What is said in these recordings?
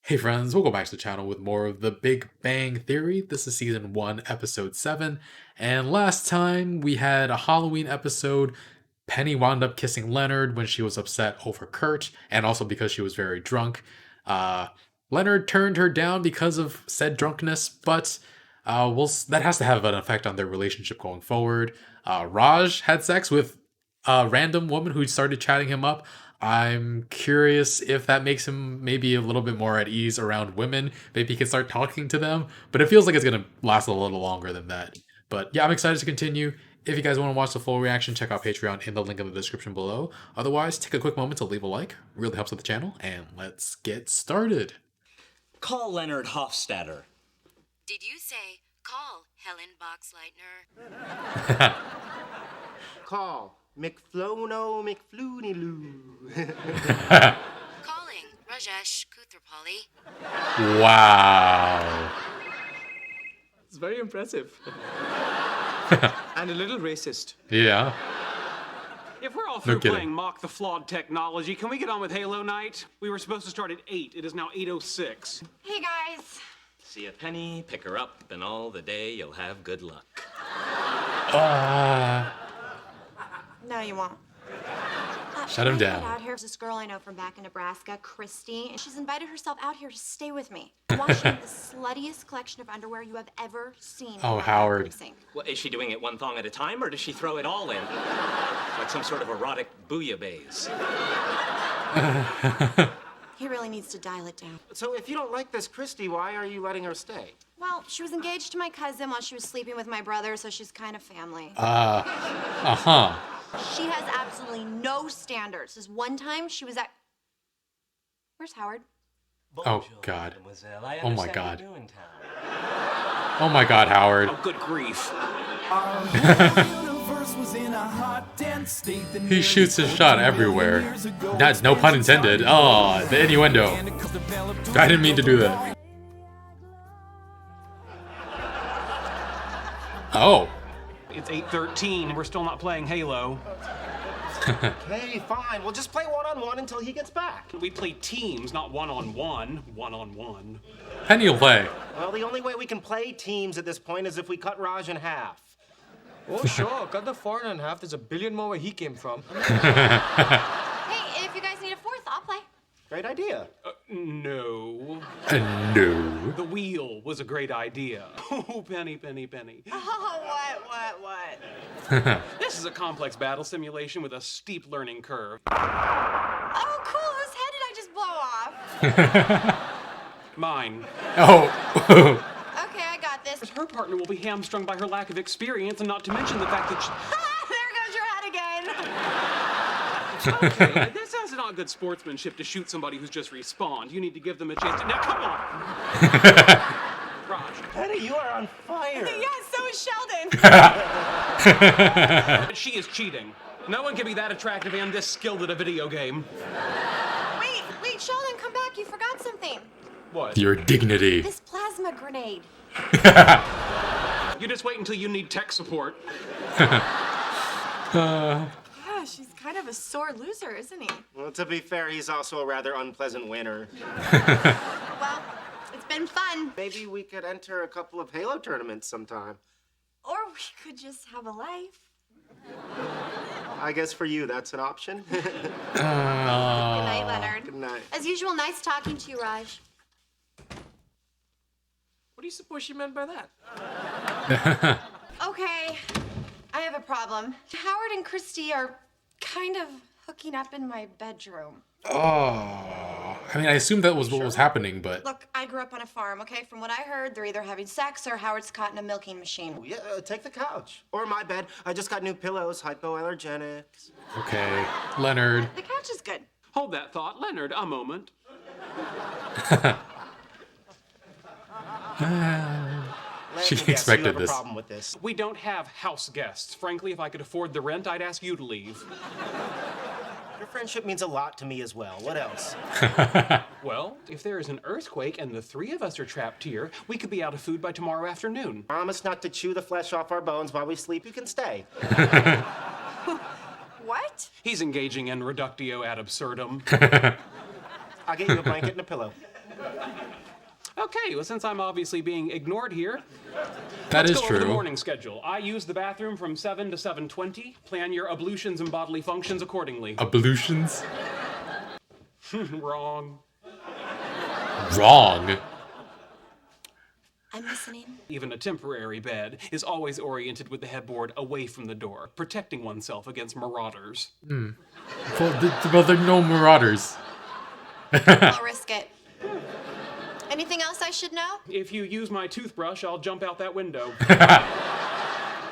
Hey friends, welcome back to the channel with more of the Big Bang Theory. This is season 1, episode 7. And last time we had a Halloween episode. Penny wound up kissing Leonard when she was upset over Kurt, and also because she was very drunk. Uh, Leonard turned her down because of said drunkenness, but that has to have an effect on their relationship going forward. Raj had sex with a random woman who started chatting him up. I'm curious if that makes him maybe a little bit more at ease around women. Maybe he can start talking to them, but it feels like it's going to last a little longer than that. But yeah, I'm excited to continue. If you guys want to watch the full reaction, check out Patreon in the link in the description below. Otherwise, take a quick moment to leave a like. It really helps with the channel, and let's get started. Call Leonard Hofstadter. Did you say call Helen Boxleitner? Call McFlono McFlooniloo. Calling Rajesh Koothrappali. Wow. It's very impressive. And a little racist. Yeah. If we're all through kidding. playing Mock the Flawed Technology, can we get on with Halo Night? We were supposed to start at 8. It is now 8:06. Hey guys. See a penny, pick her up, and all the day you'll have good luck. No, you won't. Shut him down. Out here is this girl I know from back in Nebraska, Christy, and she's invited herself out here to stay with me. Washing the sluttiest collection of underwear you have ever seen. Oh, Howard. Well, is she doing it one thong at a time, or does she throw it all in? Like some sort of erotic bouillabaisse. He really needs to dial it down. So if you don't like this Christy, why are you letting her stay? Well, she was engaged to my cousin while she was sleeping with my brother, so she's kind of family. Uh-huh. She has absolutely no standards. This one time she was at... Where's Howard? Oh, God. Oh, my God. You're new in town. Oh my God, Howard. Oh, good grief. He shoots his shot everywhere. That's no pun intended. Oh, the innuendo. I didn't mean to do that. Oh. It's 8:13 and we're still not playing Halo. Hey, fine. We'll just play one-on-one until he gets back. We play teams, not one-on-one. One-on-one. Penny will play. Well, the only way we can play teams at this point is if we cut Raj in half. Oh, sure. Cut the foreigner in half. There's a billion more where he came from. Hey, if you guys need a fourth, I'll play. Great idea. No. No. The wheel was a great idea. Oh, Penny. Oh, what? This is a complex battle simulation with a steep learning curve. Oh, cool. Whose head did I just blow off? Mine. Oh. Okay, I got this. Her partner will be hamstrung by her lack of experience, and not to mention the fact that she... There goes your head again. Okay, this is not good sportsmanship to shoot somebody who's just respawned. You need to give them a chance to... Now, come on! Raj. Penny, you are on fire. Yes, so is Sheldon. She is cheating. No one can be that attractive and this skilled at a video game. Wait, Sheldon, come back. You forgot something. What? Your dignity. This plasma grenade. You just wait until you need tech support. Gosh, he's kind of a sore loser, isn't he? Well, to be fair, he's also a rather unpleasant winner. Well, it's been fun. Maybe we could enter a couple of Halo tournaments sometime. Or we could just have a life. I guess for you, that's an option. Good night, Leonard. Good night. As usual, nice talking to you, Raj. What do you suppose she meant by that? Okay, I have a problem. Howard and Christy are kind of hooking up in my bedroom. Oh. I mean, I assumed that was what was happening, but... Look, I grew up on a farm, okay? From what I heard, they're either having sex or Howard's caught in a milking machine. Yeah, take the couch. Or my bed. I just got new pillows, hypoallergenics. Okay. Leonard. The couch is good. Hold that thought. Leonard, a moment. She Yes, expected you have this. a problem with this. We don't have house guests. Frankly, if I could afford the rent, I'd ask you to leave. Your friendship means a lot to me as well. What else? Well, if there is an earthquake and the three of us are trapped here, we could be out of food by tomorrow afternoon. Promise not to chew the flesh off our bones while we sleep. You can stay. What? He's engaging in reductio ad absurdum. I'll get you a blanket and a pillow. Okay, well, since I'm obviously being ignored here, That is let's go over the true. morning schedule. I use the bathroom from 7 to 7:20. Plan your ablutions and bodily functions accordingly. Ablutions? Wrong. Wrong. I'm listening. Even a temporary bed is always oriented with the headboard away from the door, protecting oneself against marauders. Well, there are no marauders. I'll risk it. Anything else I should know? If you use my toothbrush, I'll jump out that window.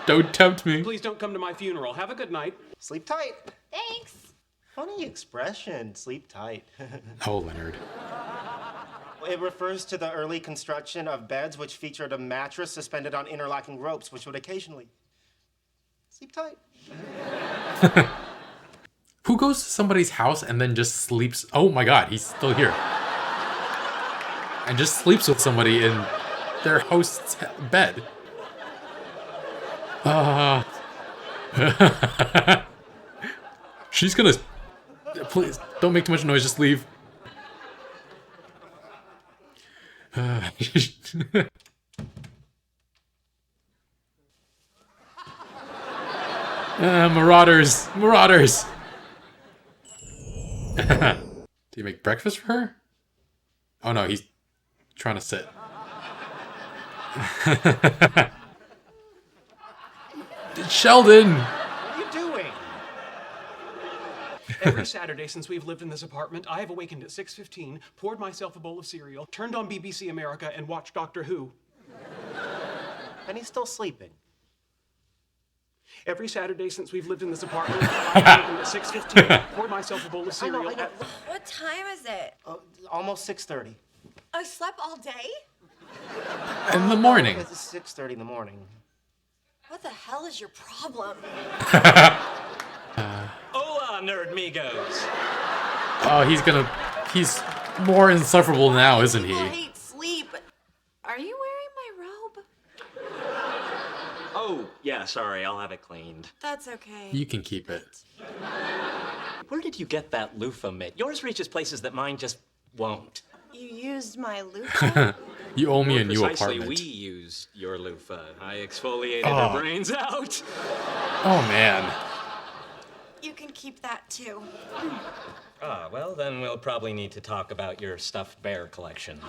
Don't tempt me. Please don't come to my funeral. Have a good night. Sleep tight. Thanks. Funny expression, sleep tight. Oh, Leonard. It refers to the early construction of beds which featured a mattress suspended on interlocking ropes, which would occasionally sleep tight. Who goes to somebody's house and then just sleeps? Oh my god, he's still here. And just sleeps with somebody in their host's bed. She's gonna... Please, don't make too much noise, just leave. Marauders! Marauders! Do you make breakfast for her? Oh no, he's trying to sit. Sheldon! What are you doing? Every Saturday since we've lived in this apartment, I have awakened at 6:15, poured myself a bowl of cereal, turned on BBC America, and watched Doctor Who. And he's still sleeping. Every Saturday since we've lived in this apartment, I've awakened at 6:15, poured myself a bowl of cereal. I know. What time is it? Almost 6:30. I slept all day? In the morning. It's 6:30 in the morning. What the hell is your problem? Hola, nerdmigos. Oh, he's more insufferable now, isn't he? I hate sleep. Are you wearing my robe? Oh, yeah, sorry, I'll have it cleaned. That's okay. You can keep it. Where did you get that loofah mitt? Yours reaches places that mine just won't. You used my loofah? You owe me a More new precisely, apartment. we used your loofah. I exfoliated her brains out. Oh man. You can keep that too. Ah, well, then we'll probably need to talk about your stuffed bear collection.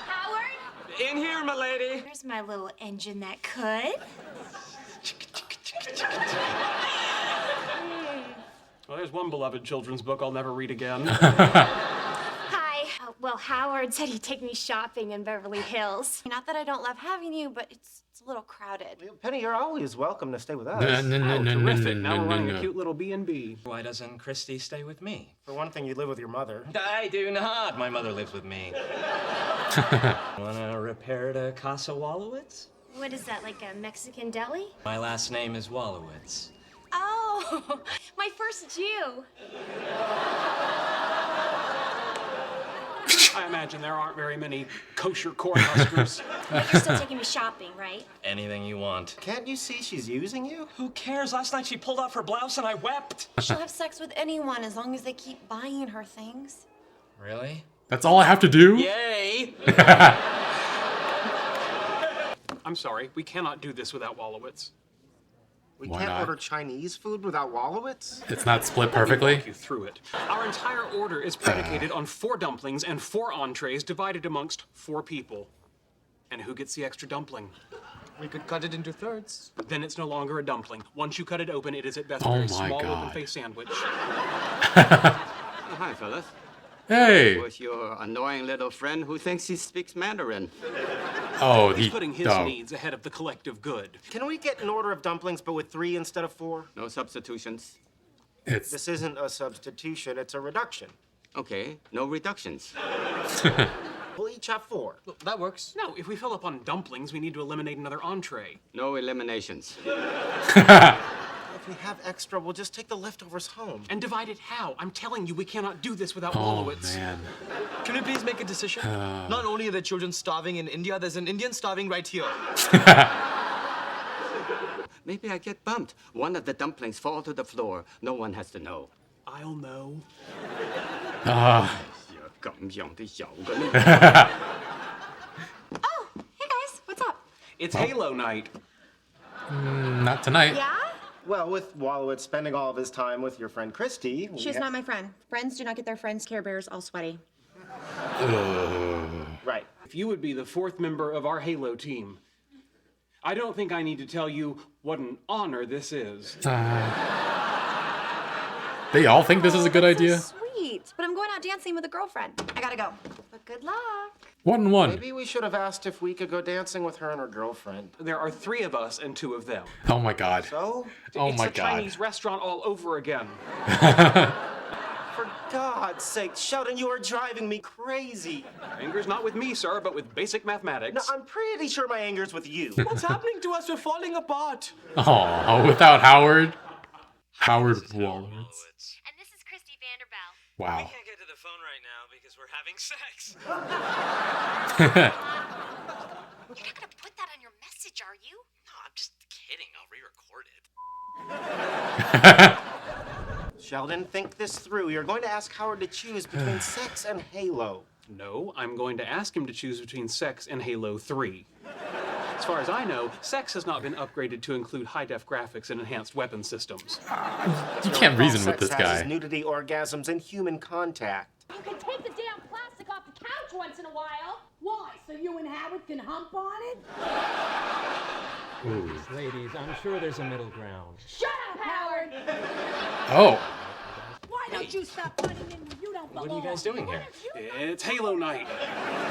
Howard? In here, milady. Here's my little engine that could. Well, there's one beloved children's book I'll never read again. Hi. Well, Howard said he'd take me shopping in Beverly Hills. Not that I don't love having you, but it's a little crowded. Penny, you're always welcome to stay with us. Oh, terrific. Now we're running a cute little B&B. Why doesn't Christy stay with me? For one thing, you live with your mother. I do not. My mother lives with me. Wanna repair to Casa Wallowitz? What is that, like a Mexican deli? My last name is Wallowitz. Oh, my first Jew. I imagine there aren't very many kosher cornhuskers. But you're still taking me shopping, right? Anything you want. Can't you see she's using you? Who cares? Last night she pulled off her blouse and I wept. She'll have sex with anyone as long as they keep buying her things. Really? That's all I have to do? Yay! I'm sorry, we cannot do this without Wallowitz. We Why can't not? order Chinese food without Wallowitz? It's not split Let me perfectly? walk you through it. Our entire order is predicated on 4 dumplings and 4 entrees divided amongst 4 people. And who gets the extra dumpling? We could cut it into thirds. Then it's no longer a dumpling. Once you cut it open, it is at best Oh a very my small God. open-faced sandwich. Hi, fellas. Hey! With your annoying little friend who thinks he speaks Mandarin. Oh, He's putting his oh. needs ahead of the collective good. Can we get an order of dumplings, but with 3 instead of 4? No substitutions. It's This isn't a substitution, it's a reduction. Okay, no reductions. We'll each have 4. That works. No, if we fill up on dumplings, we need to eliminate another entree. No eliminations. If we have extra, we'll just take the leftovers home. And divide it how? I'm telling you, we cannot do this without oh Wallowitz. man. Can we please make a decision? Not only are the children starving in India, there's an Indian starving right here. Maybe I get bumped. One of the dumplings fall to the floor. No one has to know. I'll know. You're 咁樣都有嘅呢？ Oh, hey guys, what's up? It's Halo night. Not tonight. Yeah? Well, with Wallowitz spending all of his time with your friend Christy, we She's ha- not my friend. Friends do not get their friends' Care Bears all sweaty. Right. If you would be the fourth member of our Halo team, I don't think I need to tell you what an honor this is. They all think this is a good That's idea. So sweet. But I'm going out dancing with a girlfriend. I gotta go. But good luck. 1-1. Maybe we should have asked if we could go dancing with her and her girlfriend. There are 3 of us and 2 of them. Oh my god. So, Oh It's my a god. Chinese restaurant all over again. for God's sake, Sheldon, you are driving me crazy. Anger's not with me, sir, but with basic No, mathematics. I'm pretty sure my anger's with you. What's happening to us? We're falling apart. Oh, without Howard. Howard Wallowitz. And this is Christy Vanderbilt. Wow. Can't get to the phone right now because we're having sex. You're not gonna put that on your message, are you? No, I'm just kidding. I'll re-record it. Sheldon, think this through. You're going to ask Howard to choose between sex and Halo. No, I'm going to ask him to choose between Sex and Halo 3. As far as I know, Sex has not been upgraded to include high-def graphics and enhanced weapon systems. You can't reason with Sex this has guy. nudity, orgasms, and human contact. You can take the damn plastic off the couch once in a while. Why? So you and Howard can hump on it? Ladies, I'm sure there's a middle ground. Shut up, Howard! Oh. Why don't you stop putting in where you don't belong? What are you guys doing here? It's Halo night.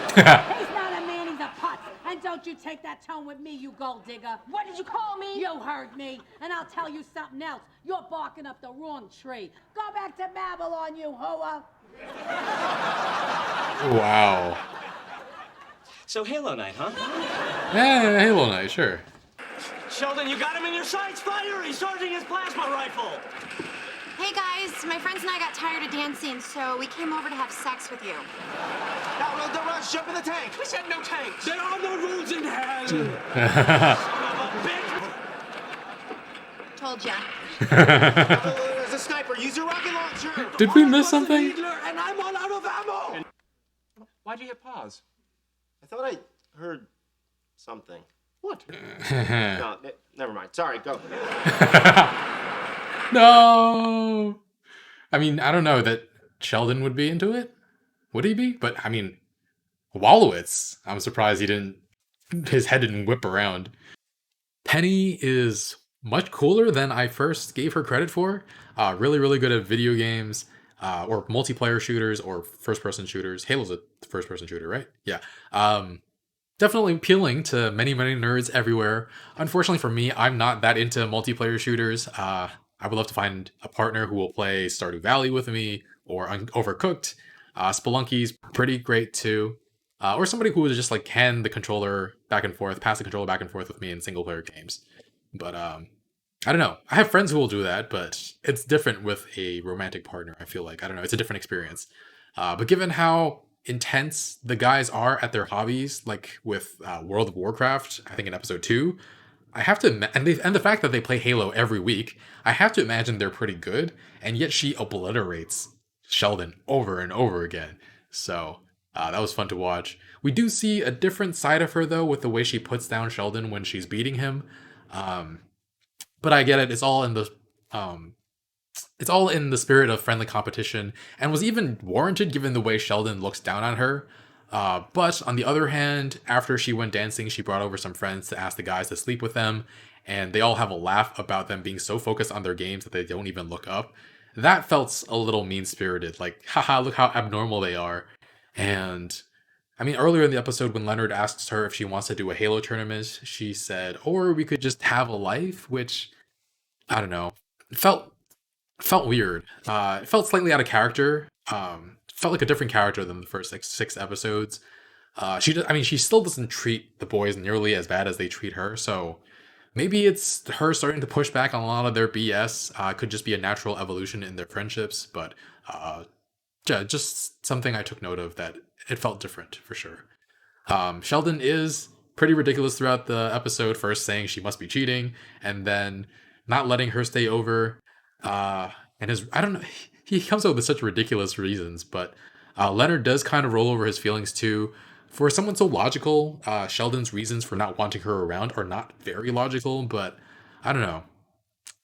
He's not a man, he's a putz. And don't you take that tone with me, you gold digger. What did you call me? You heard me. And I'll tell you something else. You're barking up the wrong tree. Go back to Babylon, you hoa. Wow. So Halo night, huh? Yeah, Halo Night, sure. Sheldon, you got him in your sights. Fire! He's charging his plasma rifle. Hey guys, my friends and I got tired of dancing, so we came over to have sex with you. Now, don't rush, jump in the tank. We said no tanks. There are no rules in hell. Told ya. There's a sniper. Use your rocket launcher. Did we miss something? And I'm all out of ammo. Why'd you hit pause? I thought I heard something. What? No, never mind. Sorry, go. No. I mean, I don't know that Sheldon would be into it. Would he be? But I mean, Wallowitz. I'm surprised he didn't. His head didn't whip around. Penny is much cooler than I first gave her credit for. Really, really good at video games, or multiplayer shooters, or first-person shooters. Halo's a first-person shooter, right? Yeah. Definitely appealing to many, many nerds everywhere. Unfortunately for me, I'm not that into multiplayer shooters. I would love to find a partner who will play Stardew Valley with me, or Overcooked. Spelunky's pretty great too. Or somebody who would just like hand the controller back and forth, pass the controller back and forth with me in single player games. But I don't know. I have friends who will do that, but it's different with a romantic partner, I feel like. I don't know. It's a different experience. But given how intense the guys are at their hobbies, like with World of Warcraft, I think in episode 2, I have to, and the fact that they play Halo every week, I have to imagine they're pretty good, and yet she obliterates Sheldon over and over again. So that was fun to watch. We do see a different side of her though, with the way she puts down Sheldon when she's beating him. But I get it. It's all in the spirit of friendly competition, and was even warranted given the way Sheldon looks down on her. But on the other hand, after she went dancing, she brought over some friends to ask the guys to sleep with them, and they all have a laugh about them being so focused on their games that they don't even look up. That felt a little mean-spirited, like, haha, look how abnormal they are. And I mean, earlier in the episode when Leonard asks her if she wants to do a Halo tournament, she said, or we could just have a life, which, I don't know, felt weird. It felt slightly out of character. Felt like a different character than the first like 6 episodes. She still doesn't treat the boys nearly as bad as they treat her. So maybe it's her starting to push back on a lot of their BS. Could just be a natural evolution in their friendships. But yeah, just something I took note of, that it felt different for sure. Sheldon is pretty ridiculous throughout the episode. First saying she must be cheating, and then not letting her stay over. And I don't know, he comes up with such ridiculous reasons, but Leonard does kind of roll over his feelings too. For someone so logical, Sheldon's reasons for not wanting her around are not very logical, but I don't know.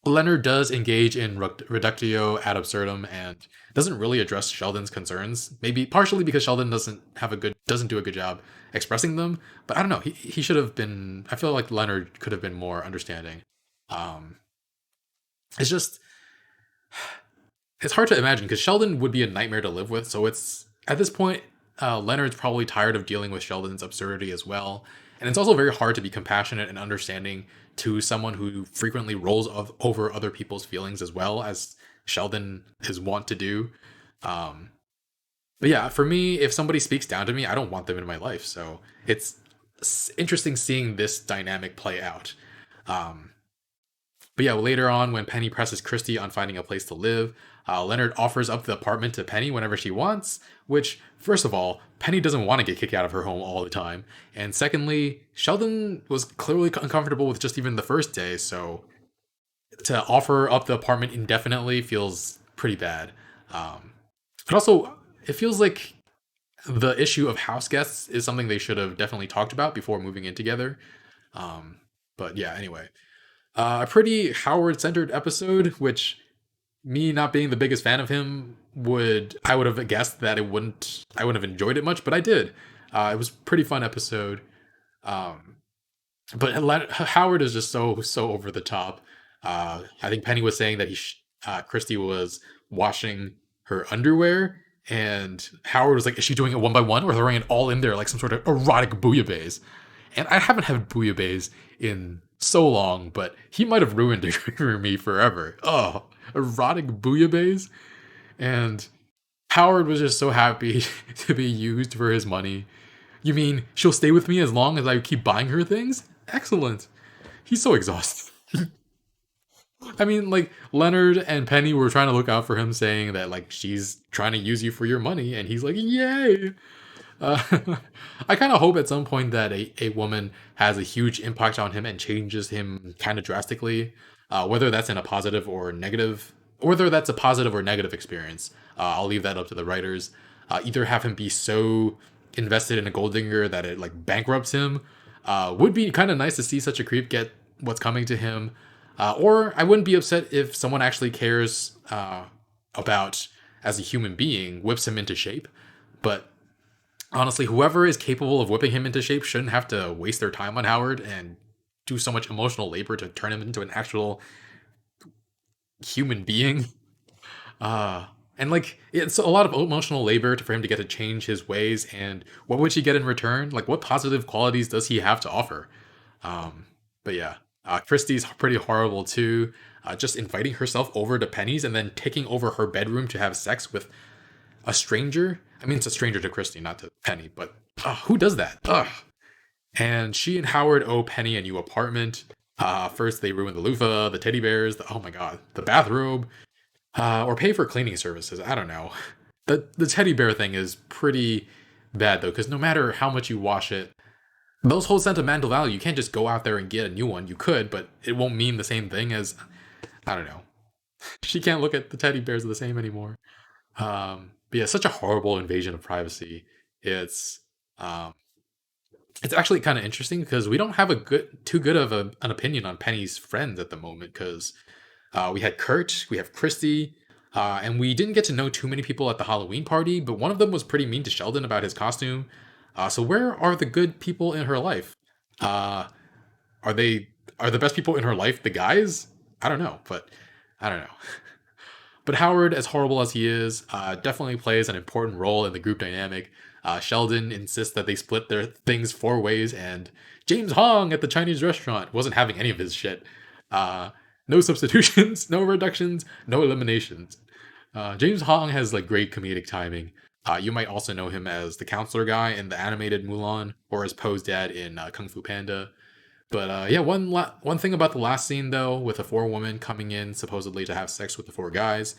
Leonard does engage in reductio ad absurdum and doesn't really address Sheldon's concerns. Maybe partially because Sheldon doesn't do a good job expressing them. But I don't know. He should have been. I feel like Leonard could have been more understanding. Um, it's just it's hard to imagine because Sheldon would be a nightmare to live with. So it's at this point, Leonard's probably tired of dealing with Sheldon's absurdity as well, and it's also very hard to be compassionate and understanding to someone who frequently rolls over other people's feelings as well as Sheldon is wont to do. Um, but yeah, for me, if somebody speaks down to me, I don't want them in my life. So it's interesting seeing this dynamic play out. Um, but yeah, later on, when Penny presses Christy on finding a place to live, Leonard offers up the apartment to Penny whenever she wants, which, first of all, Penny doesn't want to get kicked out of her home all the time. And secondly, Sheldon was clearly uncomfortable with just even the first day, so to offer up the apartment indefinitely feels pretty bad. But also, it feels like the issue of house guests is something they should have definitely talked about before moving in together. But yeah, anyway. A pretty Howard-centered episode, which me not being the biggest fan of him I would have guessed that I wouldn't have enjoyed it much, but I did. It was a pretty fun episode. But Howard is just so over the top. I think Penny was saying that Christy was washing her underwear, and Howard was like, is she doing it one by one or throwing it all in there like some sort of erotic bouillabaisse? And I haven't had bouillabaisse in so long, but he might have ruined it for me forever. Oh, erotic bouillabaisse. And Howard was just so happy to be used for his money. You mean she'll stay with me as long as I keep buying her things? Excellent. He's so exhausted. I mean, like, Leonard and Penny were trying to look out for him, saying that, like, she's trying to use you for your money, and he's like, yay! I kind of hope at some point that a woman has a huge impact on him and changes him kind of drastically, whether that's a positive or negative experience. I'll leave that up to the writers. Either have him be so invested in a gold digger that it like bankrupts him. Would be kind of nice to see such a creep get what's coming to him. Or I wouldn't be upset if someone actually cares about as a human being whips him into shape. But honestly, whoever is capable of whipping him into shape shouldn't have to waste their time on Howard and do so much emotional labor to turn him into an actual human being. And like, it's a lot of emotional labor for him to get to change his ways. And what would he get in return? Like, what positive qualities does he have to offer? But yeah, Christy's pretty horrible too. Just inviting herself over to Penny's and then taking over her bedroom to have sex with a stranger. I mean, it's a stranger to Christy, not to Penny, but who does that? Ugh. And she and Howard owe Penny a new apartment. First, they ruin the loofah, the teddy bears, oh my god, the bathrobe, or pay for cleaning services. I don't know. The teddy bear thing is pretty bad, though, because no matter how much you wash it, those hold sentimental value. You can't just go out there and get a new one. You could, but it won't mean the same thing as, I don't know. She can't look at the teddy bears the same anymore. But yeah, such a horrible invasion of privacy. It's actually kind of interesting because we don't have too good of an opinion on Penny's friends at the moment, because we had Kurt, we have Christy, and we didn't get to know too many people at the Halloween party, but one of them was pretty mean to Sheldon about his costume. So where are the good people in her life? Are the best people in her life the guys? I don't know, but I don't know. But Howard, as horrible as he is, definitely plays an important role in the group dynamic. Sheldon insists that they split their things 4 ways, and James Hong at the Chinese restaurant wasn't having any of his shit. No substitutions, no reductions, no eliminations. James Hong has like great comedic timing. You might also know him as the counselor guy in the animated Mulan, or as Poe's dad in Kung Fu Panda. But yeah, one thing about the last scene though, with the 4 women coming in supposedly to have sex with the 4 guys,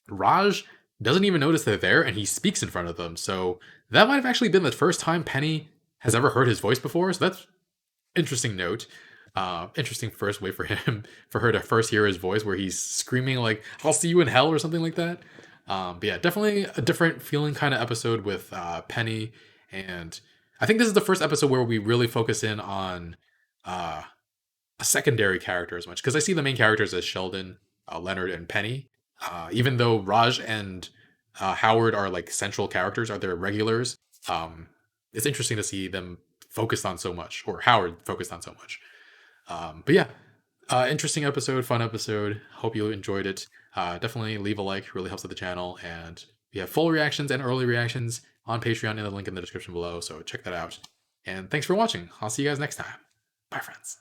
Raj doesn't even notice they're there, and he speaks in front of them. So that might have actually been the first time Penny has ever heard his voice before. So that's interesting note. Interesting first way for her to first hear his voice, where he's screaming like, "I'll see you in hell" or something like that. But yeah, definitely a different feeling kind of episode with Penny, and I think this is the first episode where we really focus in on a secondary character as much, because I see the main characters as Sheldon, Leonard, and Penny. Even though Raj and Howard are like central characters, are their regulars. It's interesting to see them focused on so much, or Howard focused on so much. But yeah, interesting episode, fun episode. Hope you enjoyed it. Definitely leave a like, really helps with the channel. And we have full reactions and early reactions on Patreon in the link in the description below, so check that out. And thanks for watching. I'll see you guys next time. Bye, friends.